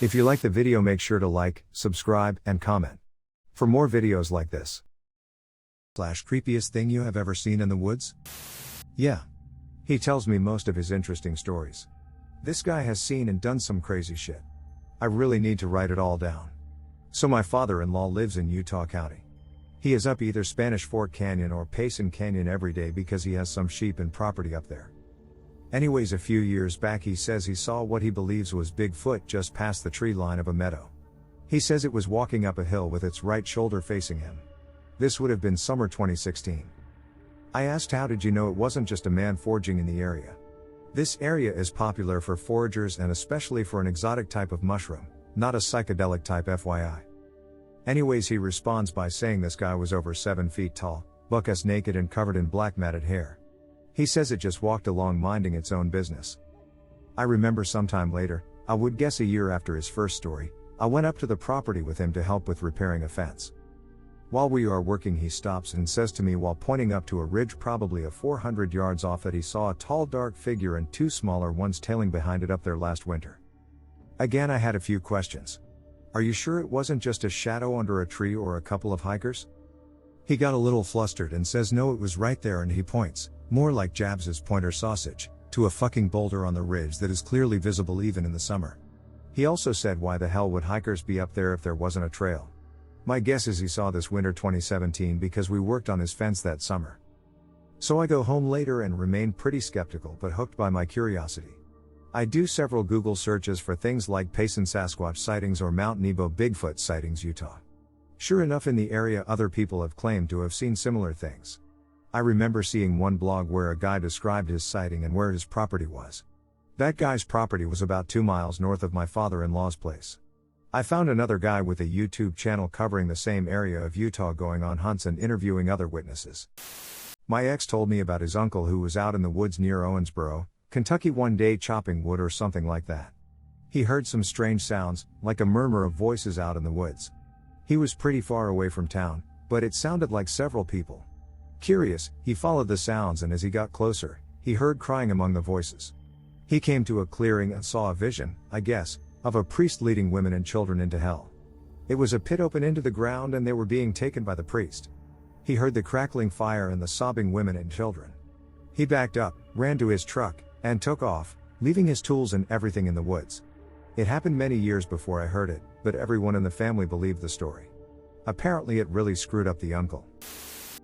If you like the video, make sure to like, subscribe, and comment. For more videos like this. /creepiest thing you have ever seen in the woods? Yeah. He tells me most of his interesting stories. This guy has seen and done some crazy shit. I really need to write it all down. So my father-in-law lives in Utah County. He is up either Spanish Fork Canyon or Payson Canyon every day because he has some sheep and property up there. Anyways, a few years back he says he saw what he believes was Bigfoot just past the tree line of a meadow. He says it was walking up a hill with its right shoulder facing him. This would have been summer 2016. I asked, how did you know it wasn't just a man foraging in the area? This area is popular for foragers and especially for an exotic type of mushroom, not a psychedelic type FYI. Anyways, he responds by saying this guy was over 7 feet tall, buck-ass naked and covered in black matted hair. He says it just walked along minding its own business. I remember sometime later, I would guess a year after his first story, I went up to the property with him to help with repairing a fence. While we are working, he stops and says to me while pointing up to a ridge probably a 400 yards off that he saw a tall dark figure and 2 smaller ones tailing behind it up there last winter. Again, I had a few questions. Are you sure it wasn't just a shadow under a tree or a couple of hikers? He got a little flustered and says no, it was right there, and he points, more like jabs his pointer sausage, to a fucking boulder on the ridge that is clearly visible even in the summer. He also said, why the hell would hikers be up there if there wasn't a trail? My guess is he saw this winter 2017 because we worked on his fence that summer. So I go home later and remain pretty skeptical but hooked by my curiosity. I do several Google searches for things like Payson Sasquatch sightings or Mount Nebo Bigfoot sightings Utah. Sure enough, in the area other people have claimed to have seen similar things. I remember seeing one blog where a guy described his sighting and where his property was. That guy's property was about 2 miles north of my father-in-law's place. I found another guy with a YouTube channel covering the same area of Utah going on hunts and interviewing other witnesses. My ex told me about his uncle who was out in the woods near Owensboro, Kentucky one day chopping wood or something like that. He heard some strange sounds, like a murmur of voices out in the woods. He was pretty far away from town, but it sounded like several people. Curious, he followed the sounds, and as he got closer, he heard crying among the voices. He came to a clearing and saw a vision, I guess, of a priest leading women and children into hell. It was a pit open into the ground and they were being taken by the priest. He heard the crackling fire and the sobbing women and children. He backed up, ran to his truck, and took off, leaving his tools and everything in the woods. It happened many years before I heard it, but everyone in the family believed the story. Apparently it really screwed up the uncle.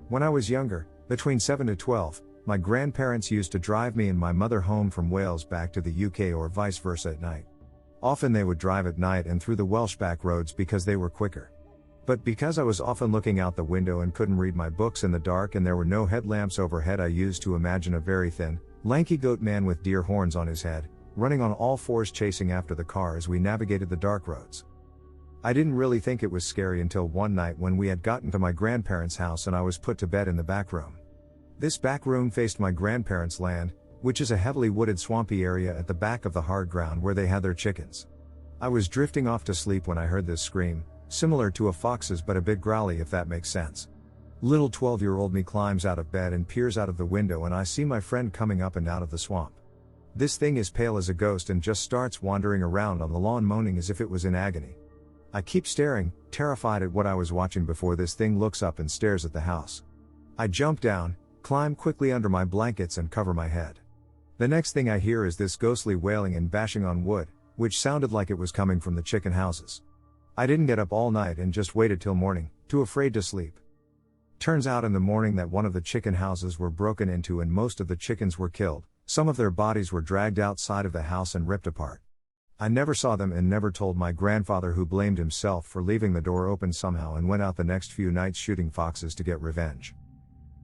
When I was younger, between 7 to 12, my grandparents used to drive me and my mother home from Wales back to the UK or vice versa at night. Often they would drive at night and through the Welsh back roads because they were quicker. But because I was often looking out the window and couldn't read my books in the dark and there were no headlamps overhead, I used to imagine a very thin, lanky goat man with deer horns on his head, running on all fours chasing after the car as we navigated the dark roads. I didn't really think it was scary until one night when we had gotten to my grandparents' house and I was put to bed in the back room. This back room faced my grandparents' land, which is a heavily wooded swampy area at the back of the hard ground where they had their chickens. I was drifting off to sleep when I heard this scream, similar to a fox's but a bit growly if that makes sense. Little 12-year-old me climbs out of bed and peers out of the window and I see my friend coming up and out of the swamp. This thing is pale as a ghost and just starts wandering around on the lawn moaning as if it was in agony. I keep staring, terrified at what I was watching before this thing looks up and stares at the house. I jump down, climb quickly under my blankets and cover my head. The next thing I hear is this ghostly wailing and bashing on wood, which sounded like it was coming from the chicken houses. I didn't get up all night and just waited till morning, too afraid to sleep. Turns out in the morning that one of the chicken houses were broken into and most of the chickens were killed. Some of their bodies were dragged outside of the house and ripped apart. I never saw them and never told my grandfather, who blamed himself for leaving the door open somehow and went out the next few nights shooting foxes to get revenge.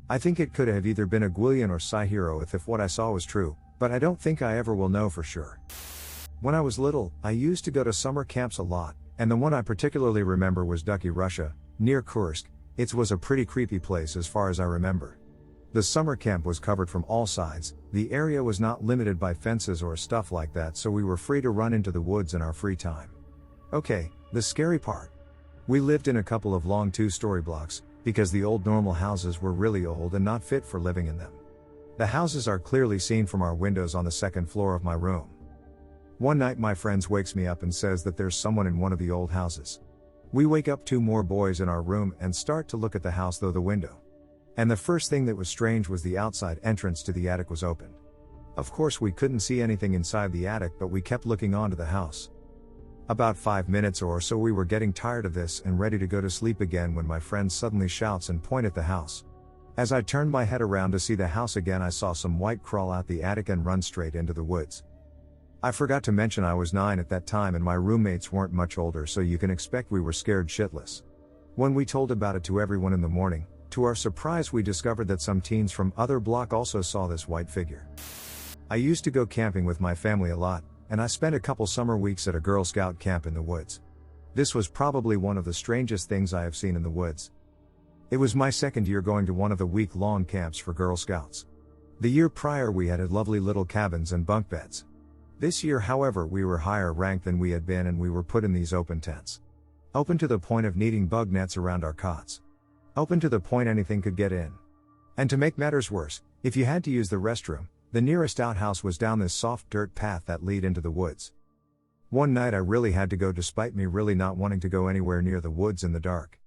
I think it could have either been a Gwillian or Psy-Hero if what I saw was true, but I don't think I ever will know for sure. When I was little, I used to go to summer camps a lot, and the one I particularly remember was Ducky, Russia, near Kursk. It was a pretty creepy place as far as I remember. The summer camp was covered from all sides, the area was not limited by fences or stuff like that, so we were free to run into the woods in our free time. Okay, the scary part. We lived in a couple of long 2-story blocks, because the old normal houses were really old and not fit for living in them. The houses are clearly seen from our windows on the second floor of my room. One night my friend wakes me up and says that there's someone in one of the old houses. We wake up 2 more boys in our room and start to look at the house through the window. And the first thing that was strange was the outside entrance to the attic was open. Of course we couldn't see anything inside the attic, but we kept looking onto the house. About 5 minutes or so we were getting tired of this and ready to go to sleep again when my friend suddenly shouts and points at the house. As I turned my head around to see the house again, I saw some white crawl out the attic and run straight into the woods. I forgot to mention I was 9 at that time and my roommates weren't much older, so you can expect we were scared shitless. When we told about it to everyone in the morning, to our surprise we discovered that some teens from other block also saw this white figure. I used to go camping with my family a lot, and I spent a couple summer weeks at a Girl Scout camp in the woods. This was probably one of the strangest things I have seen in the woods. It was my second year going to one of the week-long camps for Girl Scouts. The year prior we had lovely little cabins and bunk beds. This year, however, we were higher ranked than we had been and we were put in these open tents. Open to the point of needing bug nets around our cots. Open to the point anything could get in. And to make matters worse, if you had to use the restroom, the nearest outhouse was down this soft dirt path that lead into the woods. One night I really had to go despite me really not wanting to go anywhere near the woods in the dark.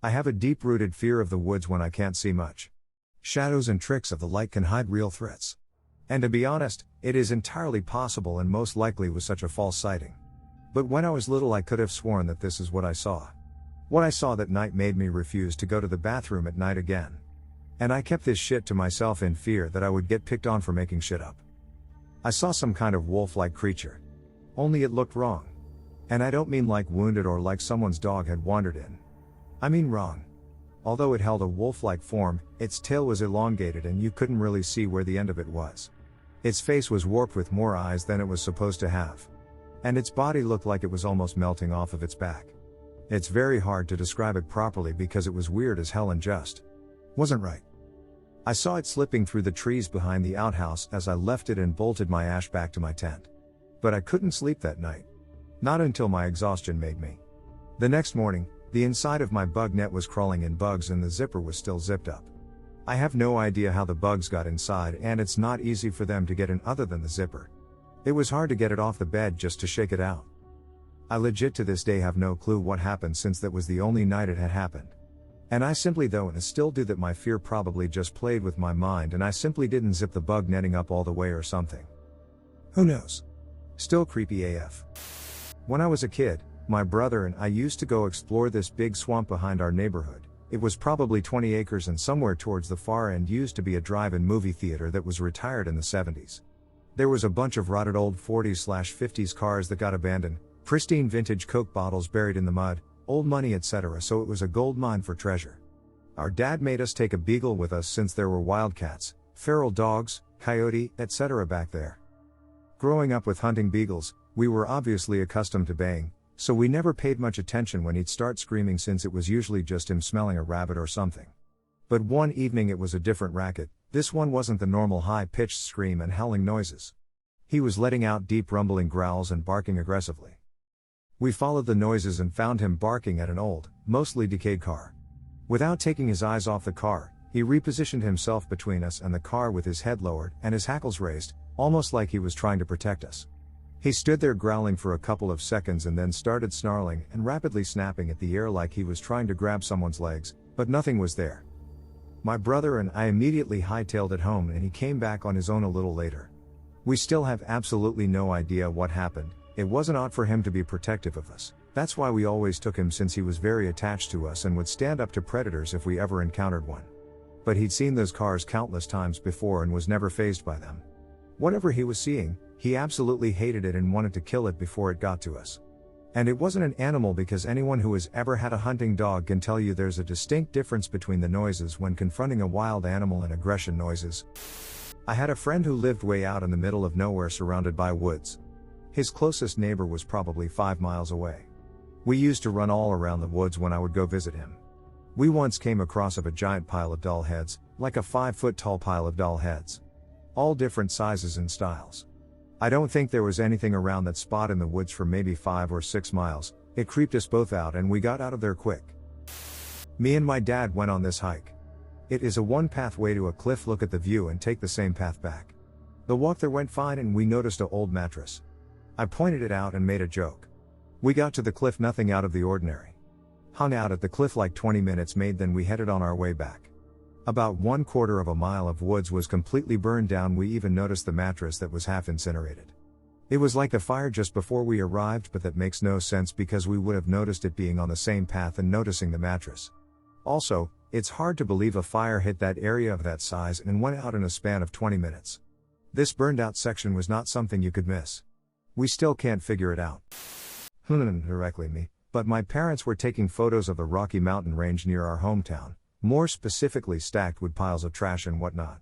I have a deep-rooted fear of the woods when I can't see much. Shadows and tricks of the light can hide real threats. And to be honest, it is entirely possible and most likely was such a false sighting. But when I was little I could have sworn that this is what I saw. What I saw that night made me refuse to go to the bathroom at night again. And I kept this shit to myself in fear that I would get picked on for making shit up. I saw some kind of wolf-like creature. Only it looked wrong. And I don't mean like wounded or like someone's dog had wandered in. I mean wrong. Although it held a wolf-like form, its tail was elongated and you couldn't really see where the end of it was. Its face was warped with more eyes than it was supposed to have. And its body looked like it was almost melting off of its back. It's very hard to describe it properly because it was weird as hell and just wasn't right. I saw it slipping through the trees behind the outhouse as I left it and bolted my ash back to my tent. But I couldn't sleep that night. Not until my exhaustion made me. The next morning, the inside of my bug net was crawling in bugs and the zipper was still zipped up. I have no idea how the bugs got inside and it's not easy for them to get in other than the zipper. It was hard to get it off the bed just to shake it out. I legit to this day have no clue what happened since that was the only night it had happened. And I simply and still do that my fear probably just played with my mind and I simply didn't zip the bug netting up all the way or something. Who knows? Still creepy AF. When I was a kid, my brother and I used to go explore this big swamp behind our neighborhood. It was probably 20 acres and somewhere towards the far end used to be a drive-in movie theater that was retired in the 70s. There was a bunch of rotted old 40s/50s cars that got abandoned, pristine vintage Coke bottles buried in the mud, old money, etc., so it was a gold mine for treasure. Our dad made us take a beagle with us since there were wildcats, feral dogs, coyote, etc. back there. Growing up with hunting beagles, we were obviously accustomed to baying, so we never paid much attention when he'd start screaming since it was usually just him smelling a rabbit or something. But one evening it was a different racket. This one wasn't the normal high-pitched scream and howling noises. He was letting out deep rumbling growls and barking aggressively. We followed the noises and found him barking at an old, mostly decayed car. Without taking his eyes off the car, he repositioned himself between us and the car with his head lowered and his hackles raised, almost like he was trying to protect us. He stood there growling for a couple of seconds and then started snarling and rapidly snapping at the air like he was trying to grab someone's legs, but nothing was there. My brother and I immediately hightailed it home and he came back on his own a little later. We still have absolutely no idea what happened. It wasn't odd for him to be protective of us. That's why we always took him since he was very attached to us and would stand up to predators if we ever encountered one. But he'd seen those cars countless times before and was never fazed by them. Whatever he was seeing, he absolutely hated it and wanted to kill it before it got to us. And it wasn't an animal because anyone who has ever had a hunting dog can tell you there's a distinct difference between the noises when confronting a wild animal and aggression noises. I had a friend who lived way out in the middle of nowhere surrounded by woods. His closest neighbor was probably 5 miles away. We used to run all around the woods when I would go visit him. We once came across a giant pile of doll heads, like a 5-foot tall pile of doll heads. All different sizes and styles. I don't think there was anything around that spot in the woods for maybe 5 or 6 miles. It creeped us both out and we got out of there quick. Me and my dad went on this hike. It is a one pathway to a cliff, look at the view and take the same path back. The walk there went fine and we noticed an old mattress. I pointed it out and made a joke. We got to the cliff, nothing out of the ordinary. Hung out at the cliff like 20 minutes made, then we headed on our way back. About 1/4 of a mile of woods was completely burned down. We even noticed the mattress that was half incinerated. It was like the fire just before we arrived, but that makes no sense because we would have noticed it being on the same path and noticing the mattress. Also, it's hard to believe a fire hit that area of that size and went out in a span of 20 minutes. This burned out section was not something you could miss. We still can't figure it out. Directly me, but my parents were taking photos of the Rocky Mountain range near our hometown, more specifically stacked wood piles of trash and whatnot.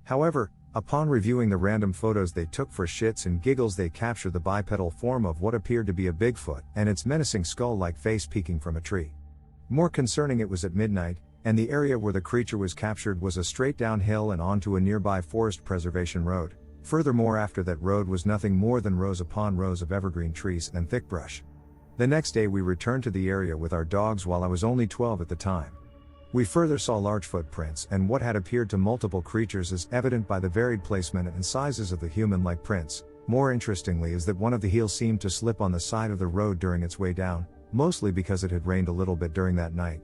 However, upon reviewing the random photos they took for shits and giggles, they captured the bipedal form of what appeared to be a Bigfoot and its menacing skull-like face peeking from a tree. More concerning, it was at midnight, and the area where the creature was captured was a straight downhill and onto a nearby forest preservation road. Furthermore, after that road was nothing more than rows upon rows of evergreen trees and thick brush. The next day we returned to the area with our dogs while I was only 12 at the time. We further saw large footprints and what had appeared to multiple creatures, as evident by the varied placement and sizes of the human-like prints. More interestingly is that one of the heels seemed to slip on the side of the road during its way down, mostly because it had rained a little bit during that night.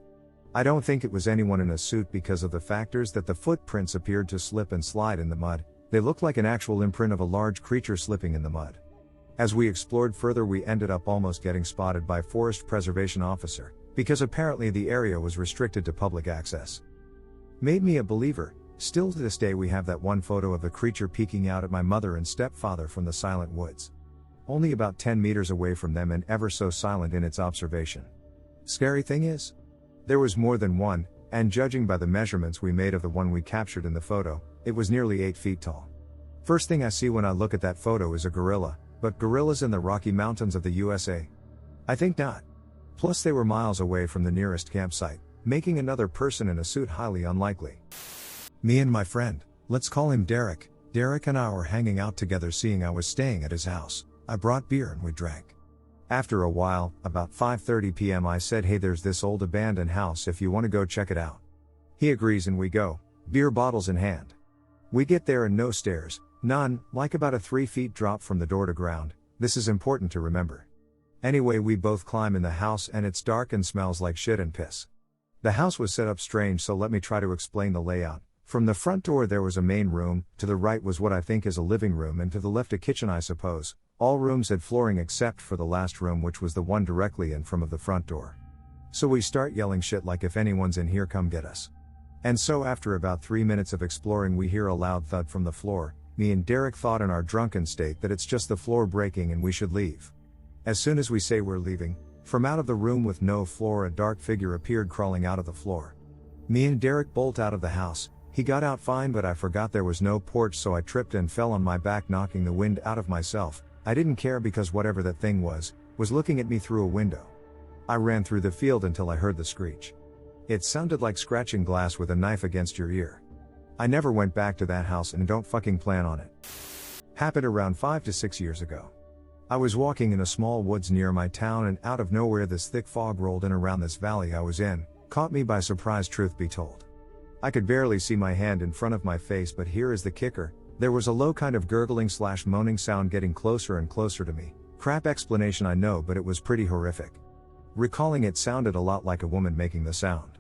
I don't think it was anyone in a suit because of the factors that the footprints appeared to slip and slide in the mud. They looked like an actual imprint of a large creature slipping in the mud. As we explored further, we ended up almost getting spotted by a forest preservation officer, because apparently the area was restricted to public access. Made me a believer. Still to this day we have that one photo of the creature peeking out at my mother and stepfather from the silent woods. Only about 10 meters away from them and ever so silent in its observation. Scary thing is, there was more than one, and judging by the measurements we made of the one we captured in the photo, it was nearly 8 feet tall. First thing I see when I look at that photo is a gorilla, but gorillas in the Rocky Mountains of the USA? I think not. Plus they were miles away from the nearest campsite, making another person in a suit highly unlikely. Me and my friend, let's call him Derek. Derek and I were hanging out together, seeing I was staying at his house. I brought beer and we drank. After a while, about 5:30 p.m. I said, hey, there's this old abandoned house if you want to go check it out. He agrees and we go, beer bottles in hand. We get there and no stairs, none, like about a 3 feet drop from the door to ground. This is important to remember. Anyway, we both climb in the house and it's dark and smells like shit and piss. The house was set up strange, so let me try to explain the layout. From the front door there was a main room, to the right was what I think is a living room, and to the left a kitchen, I suppose. All rooms had flooring except for the last room, which was the one directly in front of the front door. So we start yelling shit like, if anyone's in here, come get us. And so after about 3 minutes of exploring we hear a loud thud from the floor. Me and Derek thought in our drunken state that it's just the floor breaking and we should leave. As soon as we say we're leaving, from out of the room with no floor a dark figure appeared crawling out of the floor. Me and Derek bolt out of the house. He got out fine, but I forgot there was no porch, so I tripped and fell on my back, knocking the wind out of myself. I didn't care because whatever that thing was looking at me through a window. I ran through the field until I heard the screech. It sounded like scratching glass with a knife against your ear. I never went back to that house and don't fucking plan on it. Happened around 5 to 6 years ago. I was walking in a small woods near my town, and out of nowhere this thick fog rolled in around this valley I was in, caught me by surprise, truth be told. I could barely see my hand in front of my face, but here is the kicker. There was a low kind of gurgling / moaning sound getting closer and closer to me. Crap explanation, I know, but it was pretty horrific. Recalling it sounded a lot like a woman making the sound.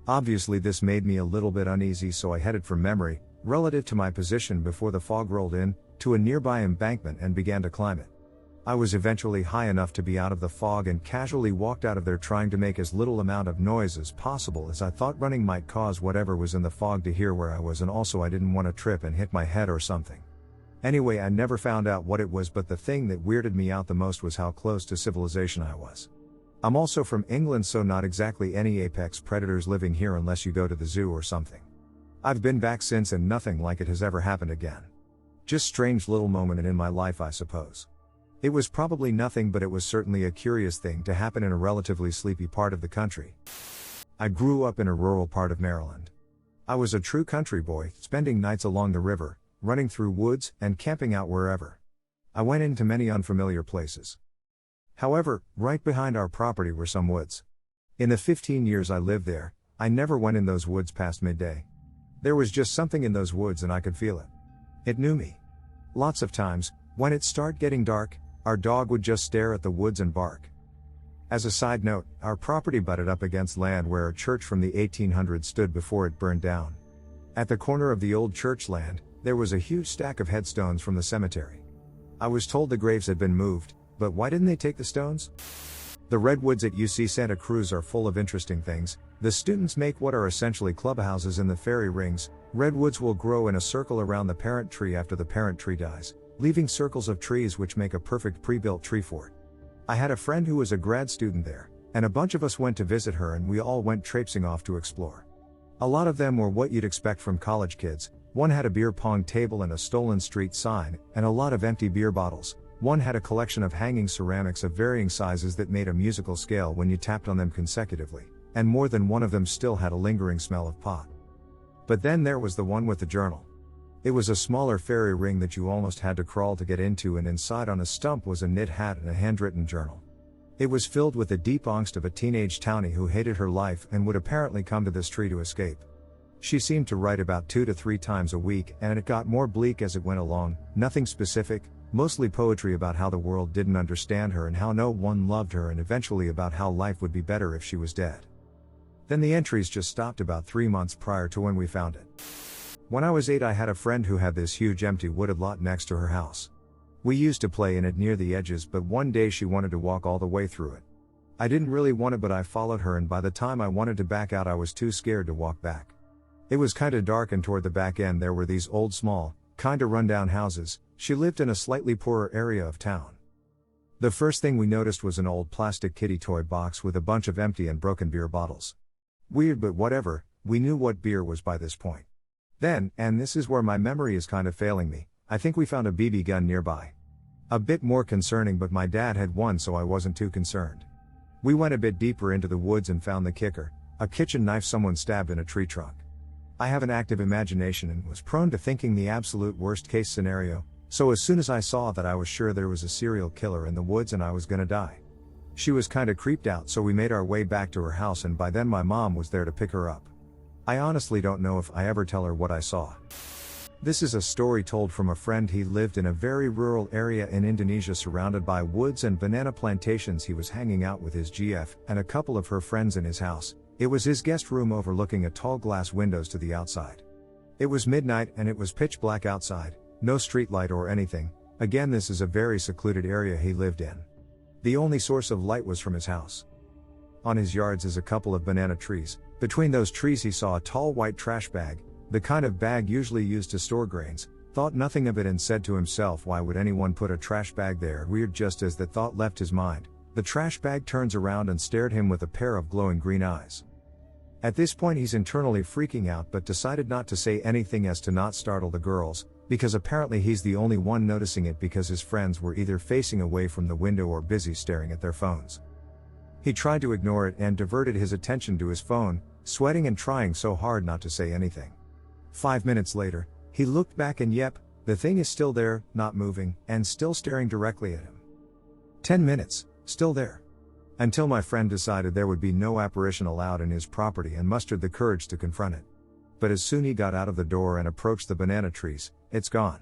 Obviously this made me a little bit uneasy, so I headed from memory, relative to my position before the fog rolled in, to a nearby embankment and began to climb it. I was eventually high enough to be out of the fog and casually walked out of there, trying to make as little amount of noise as possible, as I thought running might cause whatever was in the fog to hear where I was, and also I didn't want to trip and hit my head or something. Anyway, I never found out what it was, but the thing that weirded me out the most was how close to civilization I was. I'm also from England, so not exactly any apex predators living here unless you go to the zoo or something. I've been back since and nothing like it has ever happened again. Just strange little moment in my life, I suppose. It was probably nothing, but it was certainly a curious thing to happen in a relatively sleepy part of the country. I grew up in a rural part of Maryland. I was a true country boy, spending nights along the river, running through woods, and camping out wherever. I went into many unfamiliar places. However, right behind our property were some woods. In the 15 years I lived there, I never went in those woods past midday. There was just something in those woods and I could feel it. It knew me. Lots of times, when it started getting dark, our dog would just stare at the woods and bark. As a side note, our property butted up against land where a church from the 1800s stood before it burned down. At the corner of the old church land, there was a huge stack of headstones from the cemetery. I was told the graves had been moved, but why didn't they take the stones? The redwoods at UC Santa Cruz are full of interesting things. The students make what are essentially clubhouses in the fairy rings. Redwoods will grow in a circle around the parent tree after the parent tree dies, leaving circles of trees which make a perfect pre-built tree fort. I had a friend who was a grad student there, and a bunch of us went to visit her and we all went traipsing off to explore. A lot of them were what you'd expect from college kids. One had a beer pong table and a stolen street sign, and a lot of empty beer bottles. One had a collection of hanging ceramics of varying sizes that made a musical scale when you tapped on them consecutively, and more than one of them still had a lingering smell of pot. But then there was the one with the journal. It was a smaller fairy ring that you almost had to crawl to get into, and inside on a stump was a knit hat and a handwritten journal. It was filled with the deep angst of a teenage townie who hated her life and would apparently come to this tree to escape. She seemed to write about 2 to 3 times a week, and it got more bleak as it went along. Nothing specific, mostly poetry about how the world didn't understand her and how no one loved her, and eventually about how life would be better if she was dead. Then the entries just stopped about 3 months prior to when we found it. When I was 8, I had a friend who had this huge empty wooded lot next to her house. We used to play in it near the edges, but one day she wanted to walk all the way through it. I didn't really want it, but I followed her, and by the time I wanted to back out I was too scared to walk back. It was kinda dark, and toward the back end there were these old small, kinda rundown houses. She lived in a slightly poorer area of town. The first thing we noticed was an old plastic kitty toy box with a bunch of empty and broken beer bottles. Weird, but whatever, we knew what beer was by this point. Then, and this is where my memory is kind of failing me, I think we found a BB gun nearby. A bit more concerning, but my dad had one, so I wasn't too concerned. We went a bit deeper into the woods and found the kicker, a kitchen knife someone stabbed in a tree trunk. I have an active imagination and was prone to thinking the absolute worst case scenario, so as soon as I saw that I was sure there was a serial killer in the woods and I was gonna die. She was kinda creeped out, so we made our way back to her house, and by then my mom was there to pick her up. I honestly don't know if I ever tell her what I saw. This is a story told from a friend. He lived in a very rural area in Indonesia surrounded by woods and banana plantations. He was hanging out with his GF and a couple of her friends in his house. It was his guest room overlooking a tall glass windows to the outside. It was midnight and it was pitch black outside, no street light or anything. Again, this is a very secluded area he lived in. The only source of light was from his house. On his yards is a couple of banana trees. Between those trees he saw a tall white trash bag, the kind of bag usually used to store grains, thought nothing of it and said to himself, why would anyone put a trash bag there? Weird. Just as that thought left his mind, the trash bag turns around and stared him with a pair of glowing green eyes. At this point he's internally freaking out, but decided not to say anything as to not startle the girls, because apparently he's the only one noticing it because his friends were either facing away from the window or busy staring at their phones. He tried to ignore it and diverted his attention to his phone, sweating and trying so hard not to say anything. 5 minutes later, he looked back and yep, the thing is still there, not moving, and still staring directly at him. 10 minutes, still there. Until my friend decided there would be no apparition allowed in his property and mustered the courage to confront it. But as soon he got out of the door and approached the banana trees, it's gone.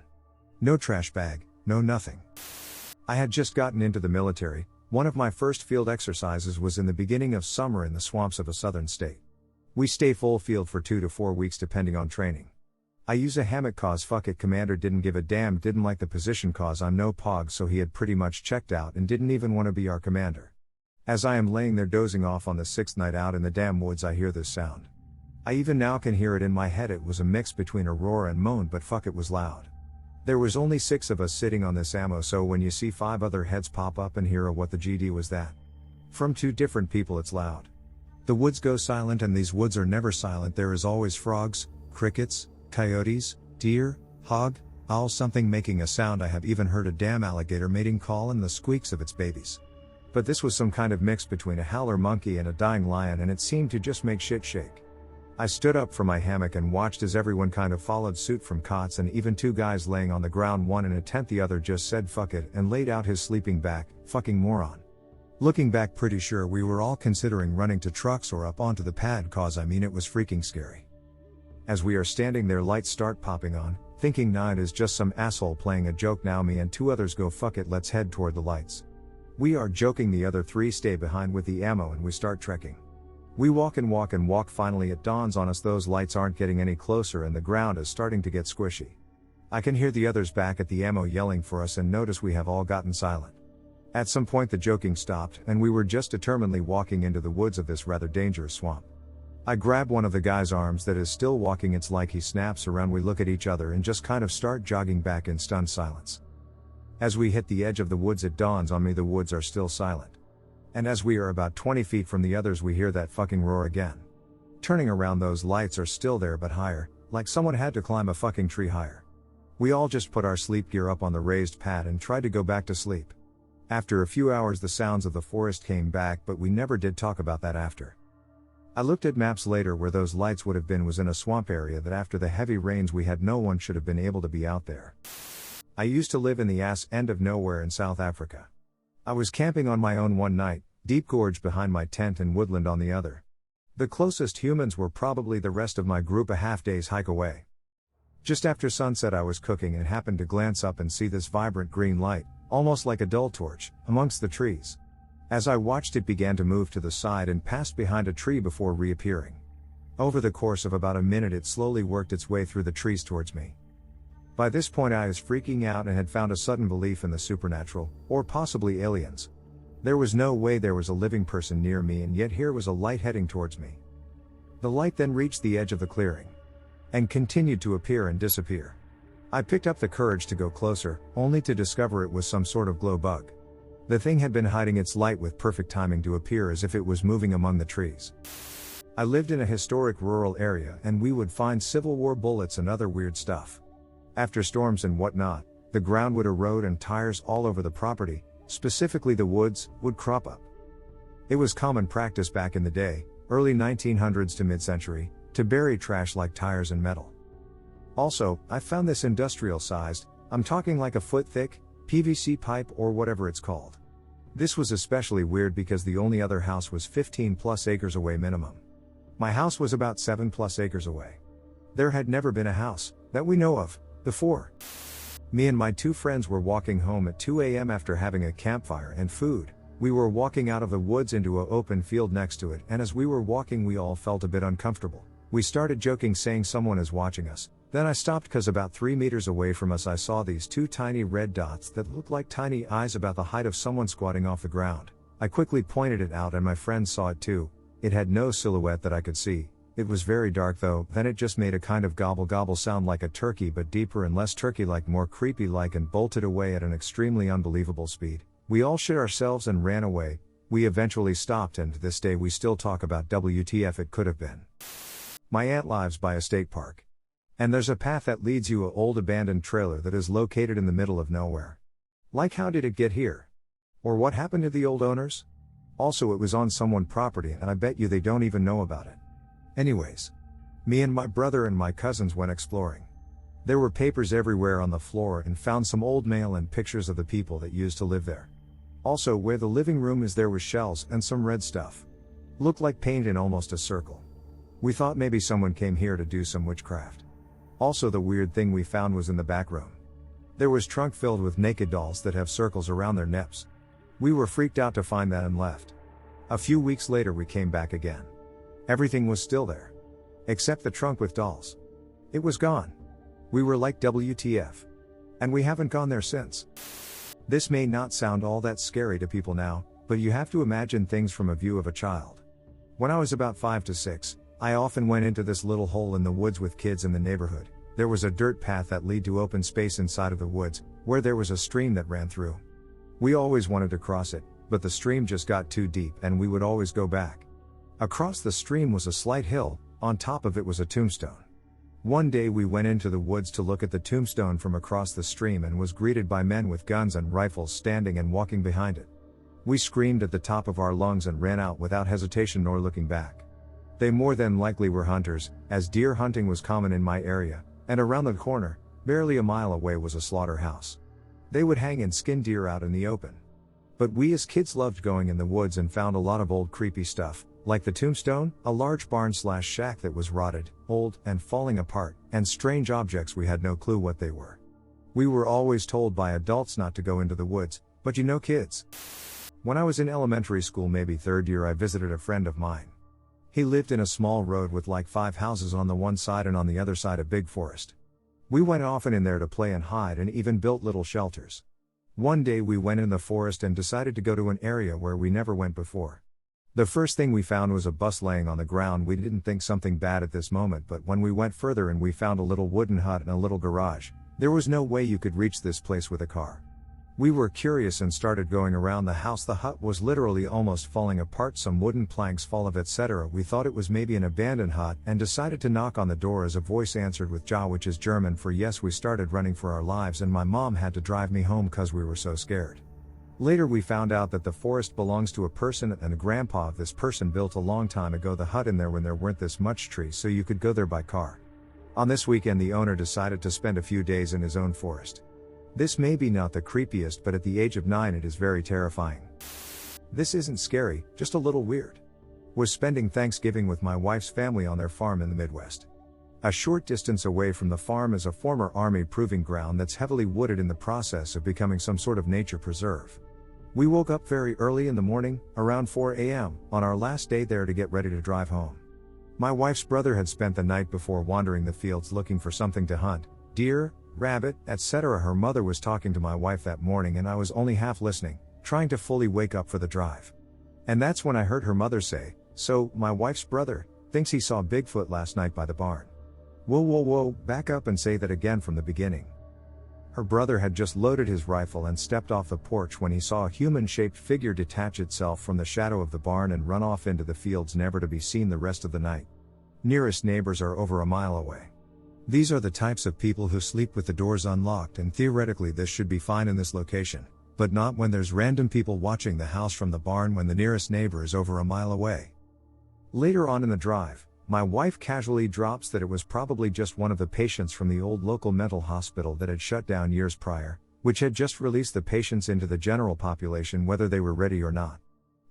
No trash bag, no nothing. I had just gotten into the military. One of my first field exercises was in the beginning of summer in the swamps of a southern state. We stay full field for 2 to 4 weeks depending on training. I use a hammock cause fuck it, commander didn't give a damn, didn't like the position cause I'm no pog, so he had pretty much checked out and didn't even want to be our commander. As I am laying there dozing off on the 6th night out in the damn woods, I hear this sound. I even now can hear it in my head. It was a mix between a roar and moan, but fuck, it was loud. There was only 6 of us sitting on this ammo, so when you see 5 other heads pop up and hear what the GD was that? From 2 different people, it's loud. The woods go silent, and these woods are never silent. There is always frogs, crickets, coyotes, deer, hog, owl, something making a sound. I have even heard a damn alligator mating call and the squeaks of its babies. But this was some kind of mix between a howler monkey and a dying lion, and it seemed to just make shit shake. I stood up from my hammock and watched as everyone kind of followed suit from cots, and even 2 guys laying on the ground, one in a tent, the other just said fuck it and laid out his sleeping back. Fucking moron. Looking back, pretty sure we were all considering running to trucks or up onto the pad, cause I mean it was freaking scary. As we are standing there, lights start popping on, thinking nah, it is just some asshole playing a joke. Now me and two others go, fuck it, let's head toward the lights. We are joking, the other three stay behind with the ammo, and we start trekking. We walk and walk and walk. Finally it dawns on us those lights aren't getting any closer and the ground is starting to get squishy. I can hear the others back at the ammo yelling for us and notice we have all gotten silent. At some point the joking stopped and we were just determinedly walking into the woods of this rather dangerous swamp. I grab one of the guy's arms that is still walking, it's like he snaps around. We look at each other and just kind of start jogging back in stunned silence. As we hit the edge of the woods it dawns on me the woods are still silent. And as we are about 20 feet from the others we hear that fucking roar again. Turning around, those lights are still there but higher, like someone had to climb a fucking tree higher. We all just put our sleep gear up on the raised pad and tried to go back to sleep. After a few hours the sounds of the forest came back, but we never did talk about that after. I looked at maps later. Where those lights would have been was in a swamp area that after the heavy rains we had, no one should have been able to be out there. I used to live in the ass end of nowhere in South Africa. I was camping on my own one night, deep gorge behind my tent and woodland on the other. The closest humans were probably the rest of my group a half day's hike away. Just after sunset I was cooking and happened to glance up and see this vibrant green light, almost like a dull torch, amongst the trees. As I watched it began to move to the side and passed behind a tree before reappearing. Over the course of about a minute it slowly worked its way through the trees towards me. By this point I was freaking out and had found a sudden belief in the supernatural, or possibly aliens. There was no way there was a living person near me, and yet here was a light heading towards me. The light then reached the edge of the clearing. And continued to appear and disappear. I picked up the courage to go closer, only to discover it was some sort of glow bug. The thing had been hiding its light with perfect timing to appear as if it was moving among the trees. I lived in a historic rural area and we would find Civil War bullets and other weird stuff. After storms and whatnot, the ground would erode and tires all over the property, specifically the woods, would crop up. It was common practice back in the day, early 1900s to mid-century, to bury trash like tires and metal. Also, I found this industrial-sized, I'm talking like a foot thick, PVC pipe or whatever it's called. This was especially weird because the only other house was 15 plus acres away minimum. My house was about 7 plus acres away. There had never been a house, that we know of, before. Me and my two friends were walking home at 2 a.m. after having a campfire and food. We were walking out of the woods into an open field next to it, and as we were walking we all felt a bit uncomfortable. We started joking saying someone is watching us. Then I stopped cause about 3 meters away from us I saw these two tiny red dots that looked like tiny eyes about the height of someone squatting off the ground. I quickly pointed it out and my friends saw it too. It had no silhouette that I could see. It was very dark though, then it just made a kind of gobble gobble sound like a turkey but deeper and less turkey like, more creepy like, and bolted away at an extremely unbelievable speed. We all shit ourselves and ran away. We eventually stopped and to this day we still talk about WTF it could have been. My aunt lives by a state park. And there's a path that leads you a old abandoned trailer that is located in the middle of nowhere. Like, how did it get here? Or what happened to the old owners? Also, it was on someone's property and I bet you they don't even know about it. Anyways, me and my brother and my cousins went exploring. There were papers everywhere on the floor and found some old mail and pictures of the people that used to live there. Also, where the living room is there was shells and some red stuff. Looked like paint in almost a circle. We thought maybe someone came here to do some witchcraft. Also, the weird thing we found was in the back room. There was trunk filled with naked dolls that have circles around their nips. We were freaked out to find that and left. A few weeks later we came back again. Everything was still there. Except the trunk with dolls. It was gone. We were like, WTF. And we haven't gone there since. This may not sound all that scary to people now, but you have to imagine things from a view of a child. When I was about 5 to 6, I often went into this little hole in the woods with kids in the neighborhood. There was a dirt path that led to open space inside of the woods, where there was a stream that ran through. We always wanted to cross it, but the stream just got too deep and we would always go back. Across the stream was a slight hill, on top of it was a tombstone. One day we went into the woods to look at the tombstone from across the stream and was greeted by men with guns and rifles standing and walking behind it. We screamed at the top of our lungs and ran out without hesitation nor looking back. They more than likely were hunters, as deer hunting was common in my area, and around the corner, barely a mile away was a slaughterhouse. They would hang and skin deer out in the open. But we as kids loved going in the woods and found a lot of old creepy stuff, Like the tombstone, a large barn/shack that was rotted, old, and falling apart, and strange objects we had no clue what they were. We were always told by adults not to go into the woods, but you know kids. When I was in elementary school, maybe third year, I visited a friend of mine. He lived in a small road with like 5 houses on the one side and on the other side a big forest. We went often in there to play and hide and even built little shelters. One day we went in the forest and decided to go to an area where we never went before. The first thing we found was a bus laying on the ground. We didn't think something bad at this moment, but when we went further and we found a little wooden hut and a little garage, there was no way you could reach this place with a car. We were curious and started going around the house. The hut was literally almost falling apart, some wooden planks fall of etc. We thought it was maybe an abandoned hut and decided to knock on the door as a voice answered with Ja, which is German for yes. We started running for our lives and my mom had to drive me home cause we were so scared. Later we found out that the forest belongs to a person and the grandpa of this person built a long time ago the hut in there when there weren't this much trees so you could go there by car. On this weekend the owner decided to spend a few days in his own forest. This may be not the creepiest, but at the age of 9 it is very terrifying. This isn't scary, just a little weird. Was spending Thanksgiving with my wife's family on their farm in the Midwest. A short distance away from the farm is a former Army proving ground that's heavily wooded in the process of becoming some sort of nature preserve. We woke up very early in the morning, around 4 a.m., on our last day there to get ready to drive home. My wife's brother had spent the night before wandering the fields looking for something to hunt, deer, rabbit, etc. Her mother was talking to my wife that morning and I was only half listening, trying to fully wake up for the drive. And that's when I heard her mother say, "So, my wife's brother thinks he saw Bigfoot last night by the barn." Whoa, back up and say that again from the beginning. Her brother had just loaded his rifle and stepped off the porch when he saw a human-shaped figure detach itself from the shadow of the barn and run off into the fields, never to be seen the rest of the night. Nearest neighbors are over a mile away. These are the types of people who sleep with the doors unlocked, and theoretically this should be fine in this location, but not when there's random people watching the house from the barn when the nearest neighbor is over a mile away. Later on in the drive, my wife casually drops that it was probably just one of the patients from the old local mental hospital that had shut down years prior, which had just released the patients into the general population whether they were ready or not.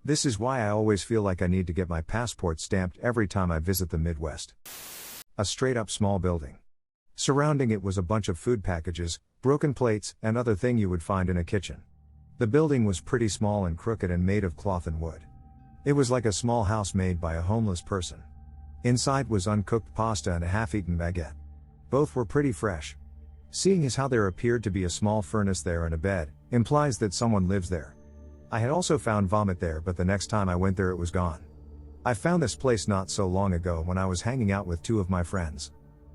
This is why I always feel like I need to get my passport stamped every time I visit the Midwest. A straight up small building. Surrounding it was a bunch of food packages, broken plates, and other thing you would find in a kitchen. The building was pretty small and crooked and made of cloth and wood. It was like a small house made by a homeless person. Inside was uncooked pasta and a half-eaten baguette. Both were pretty fresh. Seeing as how there appeared to be a small furnace there and a bed, implies that someone lives there. I had also found vomit there, but the next time I went there it was gone. I found this place not so long ago when I was hanging out with 2 of my friends.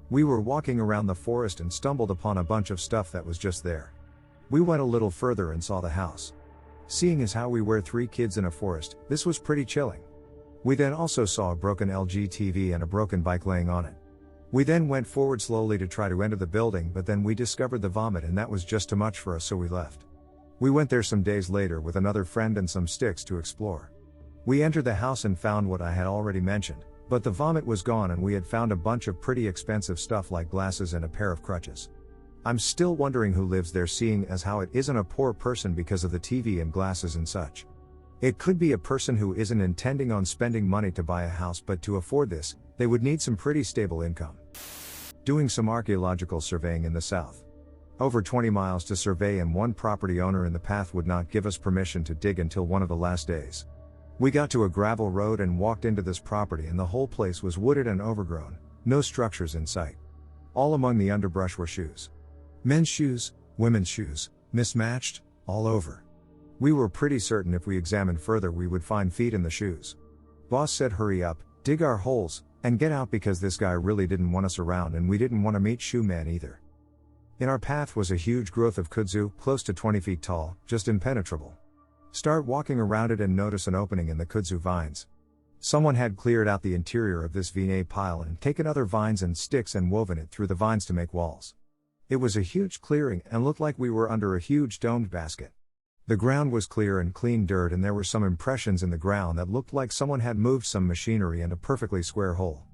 We were walking around the forest and stumbled upon a bunch of stuff that was just there. We went a little further and saw the house. Seeing as how we were 3 kids in a forest, this was pretty chilling. We then also saw a broken LG TV and a broken bike laying on it. We then went forward slowly to try to enter the building, but then we discovered the vomit and that was just too much for us, so we left. We went there some days later with another friend and some sticks to explore. We entered the house and found what I had already mentioned, but the vomit was gone and we had found a bunch of pretty expensive stuff like glasses and a pair of crutches. I'm still wondering who lives there, seeing as how it isn't a poor person because of the TV and glasses and such. It could be a person who isn't intending on spending money to buy a house, but to afford this, they would need some pretty stable income. Doing some archaeological surveying in the south. Over 20 miles to survey, and one property owner in the path would not give us permission to dig until one of the last days. We got to a gravel road and walked into this property, and the whole place was wooded and overgrown, no structures in sight. All among the underbrush were shoes. Men's shoes, women's shoes, mismatched, all over. We were pretty certain if we examined further we would find feet in the shoes. Boss said hurry up, dig our holes, and get out because this guy really didn't want us around and we didn't want to meet Shoe Man either. In our path was a huge growth of kudzu, close to 20 feet tall, just impenetrable. Start walking around it and notice an opening in the kudzu vines. Someone had cleared out the interior of this V-nay pile and taken other vines and sticks and woven it through the vines to make walls. It was a huge clearing and looked like we were under a huge domed basket. The ground was clear and clean dirt, and there were some impressions in the ground that looked like someone had moved some machinery and a perfectly square hole.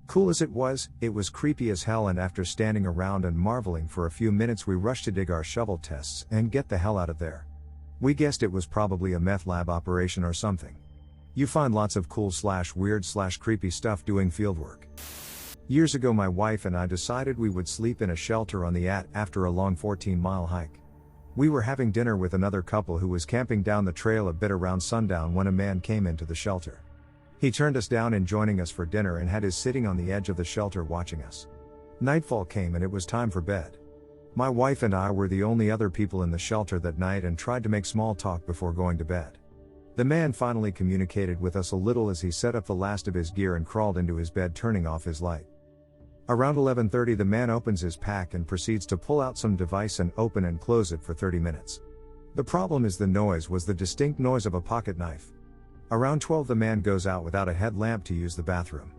Cool as it was creepy as hell, and after standing around and marveling for a few minutes we rushed to dig our shovel tests and get the hell out of there. We guessed it was probably a meth lab operation or something. You find lots of cool / weird / creepy stuff doing fieldwork. Years ago my wife and I decided we would sleep in a shelter on the after a long 14-mile hike. We were having dinner with another couple who was camping down the trail a bit around sundown when a man came into the shelter. He turned us down in joining us for dinner and had us sitting on the edge of the shelter watching us. Nightfall came and it was time for bed. My wife and I were the only other people in the shelter that night and tried to make small talk before going to bed. The man finally communicated with us a little as he set up the last of his gear and crawled into his bed, turning off his light. Around 11:30 the man opens his pack and proceeds to pull out some device and open and close it for 30 minutes. The problem is the noise was the distinct noise of a pocket knife. Around 12 the man goes out without a headlamp to use the bathroom.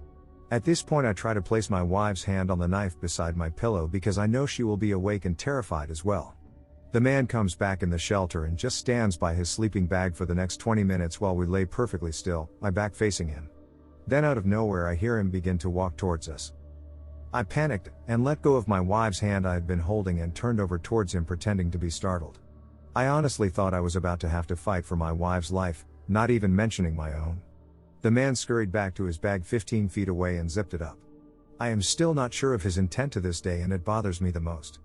At this point I try to place my wife's hand on the knife beside my pillow because I know she will be awake and terrified as well. The man comes back in the shelter and just stands by his sleeping bag for the next 20 minutes while we lay perfectly still, my back facing him. Then out of nowhere I hear him begin to walk towards us. I panicked, and let go of my wife's hand I had been holding and turned over towards him pretending to be startled. I honestly thought I was about to have to fight for my wife's life, not even mentioning my own. The man scurried back to his bag 15 feet away and zipped it up. I am still not sure of his intent to this day and it bothers me the most.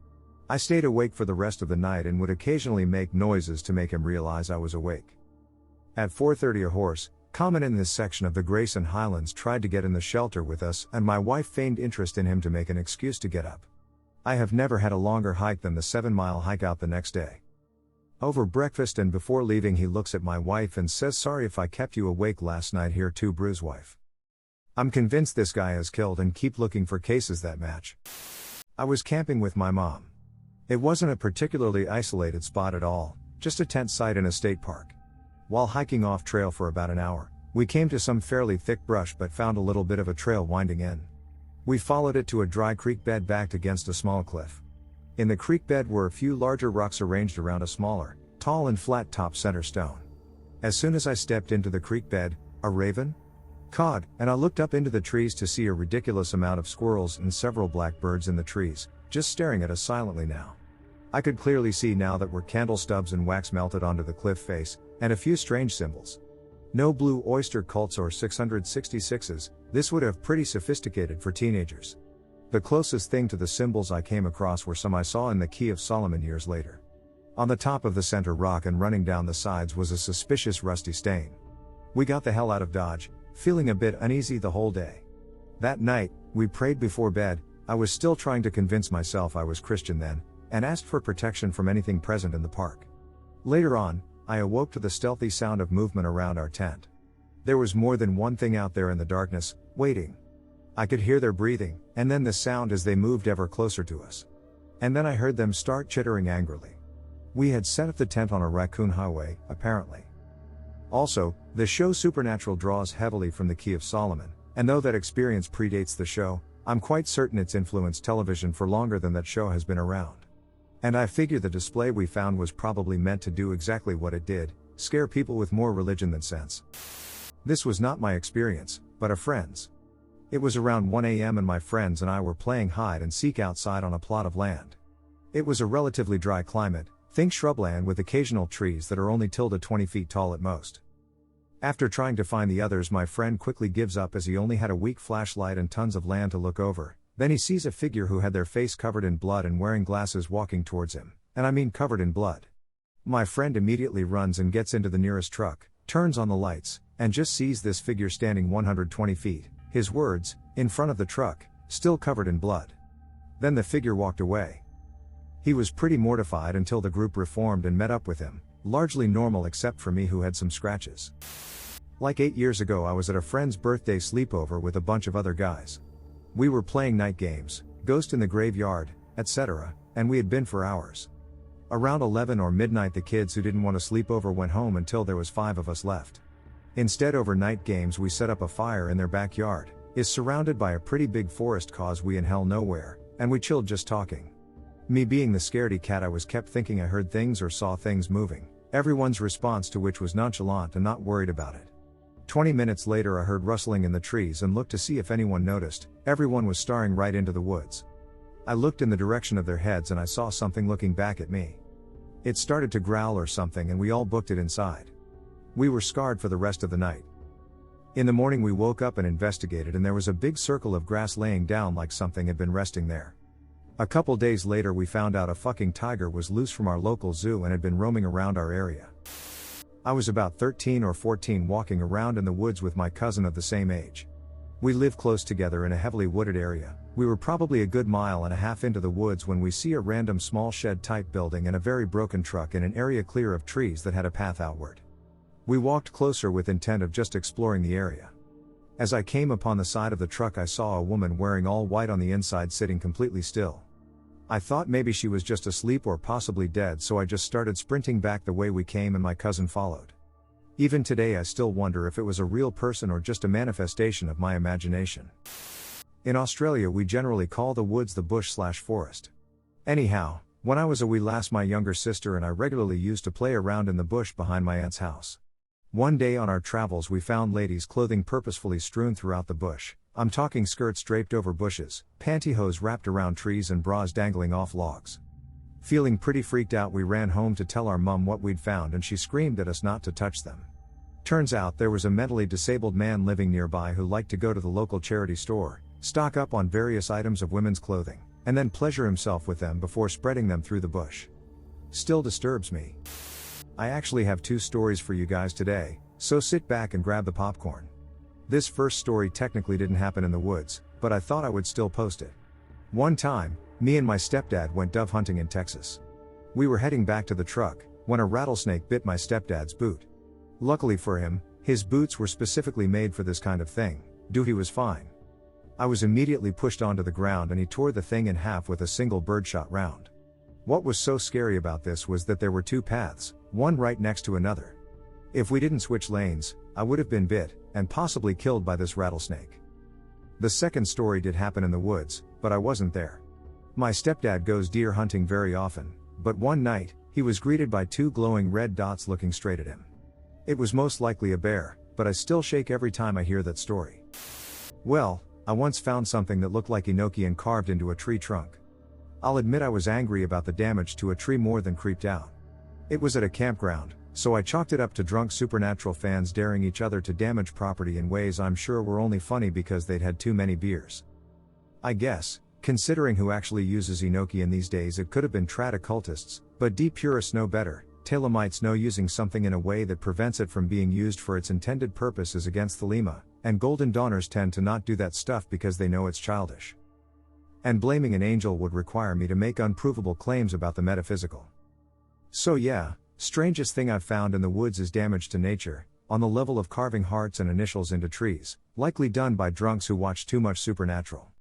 I stayed awake for the rest of the night and would occasionally make noises to make him realize I was awake. At 4:30 a horse, common in this section of the Grayson Highlands, tried to get in the shelter with us and my wife feigned interest in him to make an excuse to get up. I have never had a longer hike than the 7-mile hike out the next day. Over breakfast and before leaving he looks at my wife and says, "Sorry if I kept you awake last night here too, Bruce wife." I'm convinced this guy is killed and keep looking for cases that match. I was camping with my mom. It wasn't a particularly isolated spot at all, just a tent site in a state park. While hiking off trail for about an hour, we came to some fairly thick brush but found a little bit of a trail winding in. We followed it to a dry creek bed backed against a small cliff. In the creek bed were a few larger rocks arranged around a smaller, tall and flat top center stone. As soon as I stepped into the creek bed, a raven cawed, and I looked up into the trees to see a ridiculous amount of squirrels and several black birds in the trees, just staring at us silently now. I could clearly see now that were candle stubs and wax melted onto the cliff face, and a few strange symbols. No blue oyster cults or 666s, this would have pretty sophisticated for teenagers. The closest thing to the symbols I came across were some I saw in the Key of Solomon years later. On the top of the center rock and running down the sides was a suspicious rusty stain. We got the hell out of Dodge, feeling a bit uneasy the whole day. That night, we prayed before bed. I was still trying to convince myself I was Christian then, and asked for protection from anything present in the park. Later on, I awoke to the stealthy sound of movement around our tent. There was more than one thing out there in the darkness, waiting. I could hear their breathing, and then the sound as they moved ever closer to us. And then I heard them start chittering angrily. We had set up the tent on a raccoon highway, apparently. Also, the show Supernatural draws heavily from the Key of Solomon, and though that experience predates the show, I'm quite certain it's influenced television for longer than that show has been around. And I figure the display we found was probably meant to do exactly what it did, scare people with more religion than sense. This was not my experience, but a friend's. It was around 1 a.m. and my friends and I were playing hide and seek outside on a plot of land. It was a relatively dry climate, think shrubland with occasional trees that are only 20 feet tall at most. After trying to find the others, my friend quickly gives up as he only had a weak flashlight and tons of land to look over. Then he sees a figure who had their face covered in blood and wearing glasses walking towards him, and I mean covered in blood. My friend immediately runs and gets into the nearest truck, turns on the lights, and just sees this figure standing 120 feet, his words, in front of the truck, still covered in blood. Then the figure walked away. He was pretty mortified until the group reformed and met up with him, largely normal except for me who had some scratches. Like 8 years ago I was at a friend's birthday sleepover with a bunch of other guys. We were playing night games, Ghost in the Graveyard, etc., and we had been for hours. Around 11 or midnight the kids who didn't want to sleep over went home until there was 5 of us left. Instead over night games we set up a fire in their backyard, is surrounded by a pretty big forest cause we in hell nowhere, and we chilled just talking. Me being the scaredy cat I was kept thinking I heard things or saw things moving, everyone's response to which was nonchalant and not worried about it. 20 minutes later I heard rustling in the trees and looked to see if anyone noticed. Everyone was staring right into the woods. I looked in the direction of their heads and I saw something looking back at me. It started to growl or something and we all booked it inside. We were scarred for the rest of the night. In the morning we woke up and investigated, and there was a big circle of grass laying down like something had been resting there. A couple days later we found out a fucking tiger was loose from our local zoo and had been roaming around our area. I was about 13 or 14 walking around in the woods with my cousin of the same age. We live close together in a heavily wooded area. We were probably a good mile and a half into the woods when we see a random small shed type building and a very broken truck in an area clear of trees that had a path outward. We walked closer with intent of just exploring the area. As I came upon the side of the truck I saw a woman wearing all white on the inside sitting completely still. I thought maybe she was just asleep or possibly dead, so I just started sprinting back the way we came and my cousin followed. Even today I still wonder if it was a real person or just a manifestation of my imagination. In Australia we generally call the woods the bush/forest. Anyhow, when I was a wee lass my younger sister and I regularly used to play around in the bush behind my aunt's house. One day on our travels we found ladies' clothing purposefully strewn throughout the bush. I'm talking skirts draped over bushes, pantyhose wrapped around trees and bras dangling off logs. Feeling pretty freaked out we ran home to tell our mum what we'd found and she screamed at us not to touch them. Turns out there was a mentally disabled man living nearby who liked to go to the local charity store, stock up on various items of women's clothing, and then pleasure himself with them before spreading them through the bush. Still disturbs me. I actually have 2 stories for you guys today, so sit back and grab the popcorn. This first story technically didn't happen in the woods, but I thought I would still post it. One time, me and my stepdad went dove hunting in Texas. We were heading back to the truck, when a rattlesnake bit my stepdad's boot. Luckily for him, his boots were specifically made for this kind of thing, he was fine. I was immediately pushed onto the ground and he tore the thing in half with a single birdshot round. What was so scary about this was that there were 2 paths, one right next to another. If we didn't switch lanes, I would have been bit, and possibly killed by this rattlesnake. The second story did happen in the woods, but I wasn't there. My stepdad goes deer hunting very often, but one night, he was greeted by 2 glowing red dots looking straight at him. It was most likely a bear, but I still shake every time I hear that story. Well, I once found something that looked like Enochian carved into a tree trunk. I'll admit I was angry about the damage to a tree more than creeped out. It was at a campground, so I chalked it up to drunk supernatural fans daring each other to damage property in ways I'm sure were only funny because they'd had too many beers. I guess, considering who actually uses Enochian these days, it could have been trad occultists, but deep purists know better. Telemites know using something in a way that prevents it from being used for its intended purpose is against Thelema, and Golden Dawners tend to not do that stuff because they know it's childish. And blaming an angel would require me to make unprovable claims about the metaphysical. So yeah, strangest thing I've found in the woods is damage to nature, on the level of carving hearts and initials into trees, likely done by drunks who watch too much Supernatural.